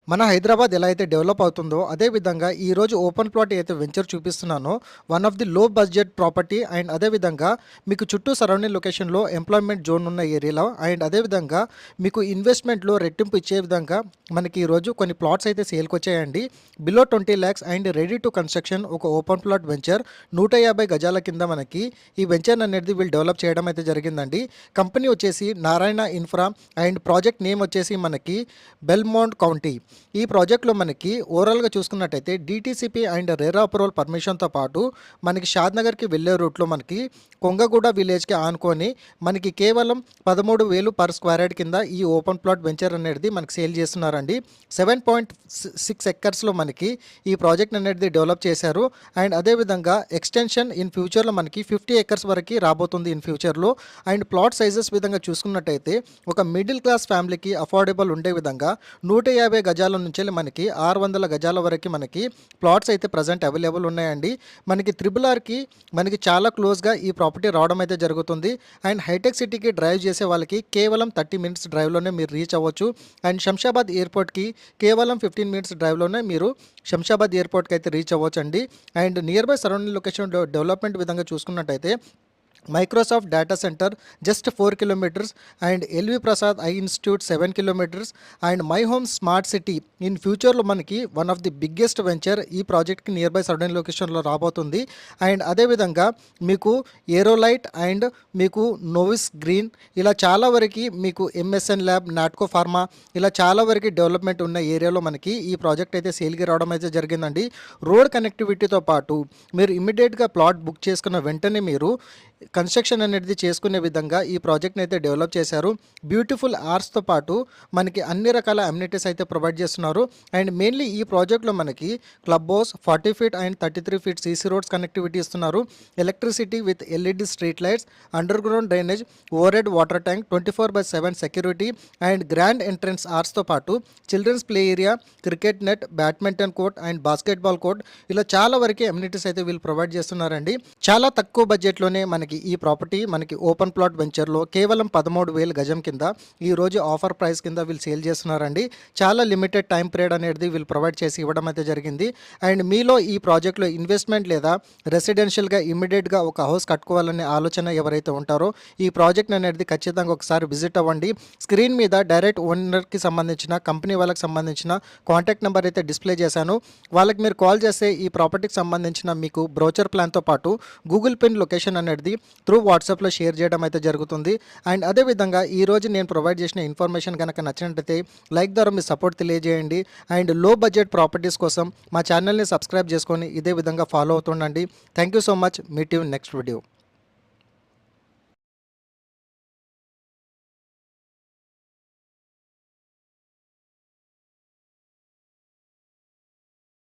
మన హైదరాబాద్ ఎలా అయితే డెవలప్ అవుతుందో అదే విధంగా ఈరోజు ఓపెన్ ప్లాట్ అయితే వెంచర్ చూపిస్తున్నానో వన్ ఆఫ్ ది లో బడ్జెట్ ప్రాపర్టీ అండ్ అదేవిధంగా మీకు చుట్టూ సరౌండింగ్ లొకేషన్లో ఎంప్లాయ్మెంట్ జోన్ ఉన్న ఏరియాలో అండ్ అదేవిధంగా మీకు ఇన్వెస్ట్మెంట్లో రెట్టింపు ఇచ్చే విధంగా మనకి ఈరోజు కొన్ని ప్లాట్స్ అయితే సేల్కి వచ్చాయండి. Below 20 lakhs and ready to construction ఒక ఓపెన్ ప్లాట్ వెంచర్ 150 గజాల కింద మనకి ఈ వెంచర్ అనేది వీళ్ళు డెవలప్ చేయడం అయితే జరిగిందండి. కంపెనీ వచ్చేసి Narayana infra and project name వచ్చేసి మనకి బెల్మౌంట్ కౌంటీ. ఈ ప్రాజెక్ట్లో మనకి ఓవరాల్గా చూసుకున్నట్టయితే డిటీసీపీ అండ్ రేరా అప్రూవల్ పర్మిషన్తో పాటు మనకి షాద్నగర్కి వెళ్ళే రూట్లో మనకి కొంగగూడ విలేజ్కి ఆనుకొని మనకి కేవలం 13,000 పర్ స్క్వేర్ యార్డ్ కింద ఈ ఓపెన్ ప్లాట్ వెంచర్ అనేది మనకి సేల్ చేస్తున్నారండి. 7.6 ఎకర్స్లో మనకి ఈ ప్రాజెక్ట్ అనేది డెవలప్ చేశారు. అండ్ అదేవిధంగా ఎక్స్టెన్షన్ ఇన్ ఫ్యూచర్లో మనకి 50 ఎకర్స్ వరకు రాబోతుంది ఇన్ ఫ్యూచర్లో. అండ్ ప్లాట్ సైజెస్ విధంగా చూసుకున్నట్టయితే ఒక మిడిల్ క్లాస్ ఫ్యామిలీకి అఫోర్డబుల్ ఉండే విధంగా 150 గజాల నుంచి మనకి 600 గజాల వరకు మనకి ప్లాట్స్ అయితే ప్రజెంట్ అవైలబుల్ ఉన్నాయండి. మనకి త్రిబుల్-ఆర్కి మనకి చాలా క్లోజ్గా ఈ ప్రాపర్టీ రావడం అయితే జరుగుతుంది. అండ్ హైటెక్ సిటీకి డ్రైవ్ చేసే వాళ్ళకి కేవలం 30 minutes డ్రైవ్లోనే మీరు రీచ్ అవ్వచ్చు. అండ్ శంషాబాద్ ఎయిర్పోర్ట్కి కేవలం 15 minutes డ్రైవ్లోనే మీరు శంషాబాద్ ఎయిర్పోర్ట్కి అయితే రీచ్ అవ్వచ్చు అండి. And near by surrounding location development విధంగా చూసుకున్నట్టయితే Microsoft data centre just 4 kilometers and L V Prasad eye institute 7 kilometers and My Home smart city in ఫ్యూచర్లో మనకి one of the biggest venture ఈ ప్రాజెక్ట్కి నియర్ బై సరౌండింగ్ లొకేషన్లో రాబోతుంది. అండ్ అదేవిధంగా మీకు ఏరోలైట్ అండ్ మీకు నోవిస్ గ్రీన్ ఇలా చాలా వరకు మీకు ఎంఎస్ఎన్ ల్యాబ్ నాట్కో ఫార్మా ఇలా చాలా వరకు డెవలప్మెంట్ ఉన్న ఏరియాలో మనకి ఈ ప్రాజెక్ట్ అయితే సేల్కి రావడం అయితే జరిగిందండి. రోడ్ కనెక్టివిటీతో పాటు మీరు ఇమ్మీడియట్గా ప్లాట్ బుక్ చేసుకున్న వెంటనే మీరు కన్స్ట్రక్షన్ అనేది చేసుకునే విధంగా ఈ ప్రాజెక్ట్ని అయితే డెవలప్ చేశారు. బ్యూటిఫుల్ ఆర్ట్స్తో పాటు మనకి అన్ని రకాల అమ్యూనిటీస్ అయితే ప్రొవైడ్ చేస్తున్నారు. అండ్ మెయిన్లీ ఈ ప్రాజెక్ట్లో మనకి club house 40 feet and 33 feet CC roads connectivity ఇస్తున్నారు. Electricity with LED street lights, underground drainage, overhead water tank, 24/7 security and grand entrance ఆర్ట్స్తో పాటు children's play area, cricket net, badminton court and basketball court ఇలా చాలా వరకు amenities అయితే వీళ్ళు provide చేస్తున్నారండి. చాలా తక్కువ బడ్జెట్లోనే మనకి ఈ ప్రాపర్టీ మనకి ఓపెన్ ప్లాట్ వెంచర్లో కేవలం 13,000 గజం కింద ఈరోజు ఆఫర్ ప్రైస్ కింద వీళ్ళు సేల్ చేస్తున్నారండి. చాలా లిమిటెడ్ టైం పీరియడ్ అనేది వీళ్ళు ప్రొవైడ్ చేసి ఇవ్వడం అయితే జరిగింది. అండ్ మీలో ఈ ప్రాజెక్ట్లో ఇన్వెస్ట్మెంట్ లేదా రెసిడెన్షియల్గా ఇమ్మీడియట్గా ఒక హౌస్ కట్టుకోవాలనే ఆలోచన ఎవరైతే ఉంటారో ఈ ప్రాజెక్ట్ అనేది ఖచ్చితంగా ఒకసారి విజిట్ అవ్వండి. స్క్రీన్ మీద డైరెక్ట్ ఓనర్కి సంబంధించిన కంపెనీ వాళ్ళకి సంబంధించిన కాంటాక్ట్ నెంబర్ అయితే డిస్ప్లే చేశాను. వాళ్ళకి మీరు కాల్ చేస్తే ఈ ప్రాపర్టీకి సంబంధించిన మీకు బ్రోచర్ ప్లాన్తో పాటు గూగుల్ పిన్ లొకేషన్ అనేది త్రూ వాట్సాప్లో షేర్ చేయడం అయితే జరుగుతుంది. అండ్ అదేవిధంగా ఈరోజు నేను ప్రొవైడ్ చేసిన ఇన్ఫర్మేషన్ కనుక నచ్చినట్టయితే లైక్ ద్వారా మీ సపోర్ట్ తెలియజేయండి. అండ్ లో బడ్జెట్ ప్రాపర్టీస్ కోసం మా ఛానల్ని సబ్స్క్రైబ్ చేసుకొని ఇదే విధంగా ఫాలో అవుతుండండి. Thank you so much. Meet you next video.